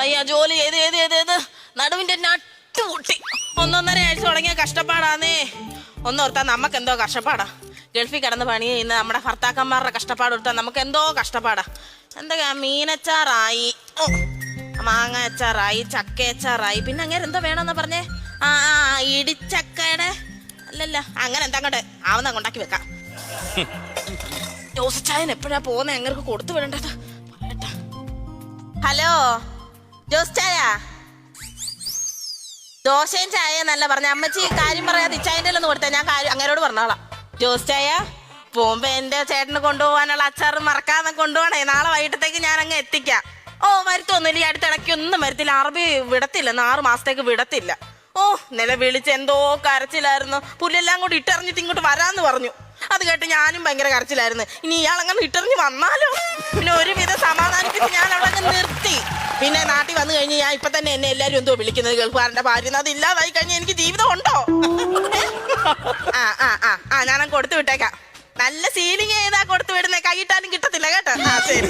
അയ്യാ ജോലി ചെയ്ത് നടുവിന്റെ നട്ടു പൊട്ടി 1.5 ആഴ്ച തുടങ്ങിയ കഷ്ടപ്പാടാന്നേ. ഒന്നോർത്താ നമുക്ക് എന്തോ കഷ്ടപ്പാടാ. ഗൾഫിൽ കിടന്ന് പണി ചെയ്യുന്ന നമ്മുടെ ഭർത്താക്കന്മാരുടെ കഷ്ടപ്പാട് ഓർത്താ നമുക്ക് എന്തോ കഷ്ടപ്പാടാ. എന്തൊക്കെയാ മീനച്ചാറായി, മാങ്ങ അച്ചാറായി, ചക്ക അച്ചാറായി, പിന്നെ അങ്ങനെ എന്തോ വേണമെന്നാ പറഞ്ഞേ? ആ ഇടിച്ചക്കയുടെ അല്ലല്ല അങ്ങനെ എന്താ അങ്ങോട്ട് ആവുന്ന കൊണ്ടാക്കി വെക്കാം. ജോസിച്ചായൻ എപ്പോഴാ പോകുന്നത്? എങ്ങനെ കൊടുത്തു വിടേണ്ടത് പറയട്ടെ. ഹലോ ജോസിച്ചായ, ദോശയും ചായ എന്നല്ല പറഞ്ഞ. അമ്മച്ചി കാര്യം പറയാതെ ഇച്ചായൻ്റെ ഒന്ന് കൊടുത്താ ഞാൻ കാര്യം അങ്ങനോട് പറഞ്ഞോളാം. ജോസിച്ചായ പോകുമ്പോ എന്റെ ചേട്ടന് കൊണ്ടുപോകാനുള്ള അച്ചാറ് മറക്കാതെ കൊണ്ടുപോകണേ. നാളെ വൈകിട്ടത്തേക്ക് ഞാൻ അങ്ങ് എത്തിക്കാം. ഓ വരുത്തൊന്നുമില്ല, ഈ അടുത്തിടയ്ക്ക് ഒന്നും വരത്തില്ല. അറബി വിടത്തില്ല, 6 മാസത്തേക്ക് വിടത്തില്ല. ഓ നില വിളിച്ച് എന്തോ കരച്ചിലായിരുന്നു. പുല്ലെല്ലാം കൂടി ഇട്ടെറിഞ്ഞിട്ട് ഇങ്ങോട്ട് വരാന്ന് പറഞ്ഞു. അത് കേട്ട് ഞാനും ഭയങ്കര കരച്ചിലായിരുന്നു. ഇനി ഇയാളങ്ങനെ ഇട്ടെറിഞ്ഞ് വന്നാലോ? പിന്നെ ഒരുവിധ സമാധാനിപ്പിച്ച് ഞാൻ അവിടെ അങ്ങ് നിർത്തി. പിന്നെ നാട്ടിൽ വന്നു കഴിഞ്ഞ് ഞാൻ ഇപ്പൊ തന്നെ എന്നെ എല്ലാരും എന്തോ വിളിക്കുന്നത് ഗൾഫുകാരന്റെ ഭാര്യ. അത് ഇല്ലാതായി കഴിഞ്ഞാൽ എനിക്ക് ജീവിതം ഉണ്ടോ? ഞാനങ്ങ് കൊടുത്തു വിട്ടേക്കാം. നല്ല സീലിംഗ് ചെയ്താ കൊടുത്തു വിടുന്നേ, കൈയിട്ടാലും കിട്ടത്തില്ല കേട്ടോ. ശരി.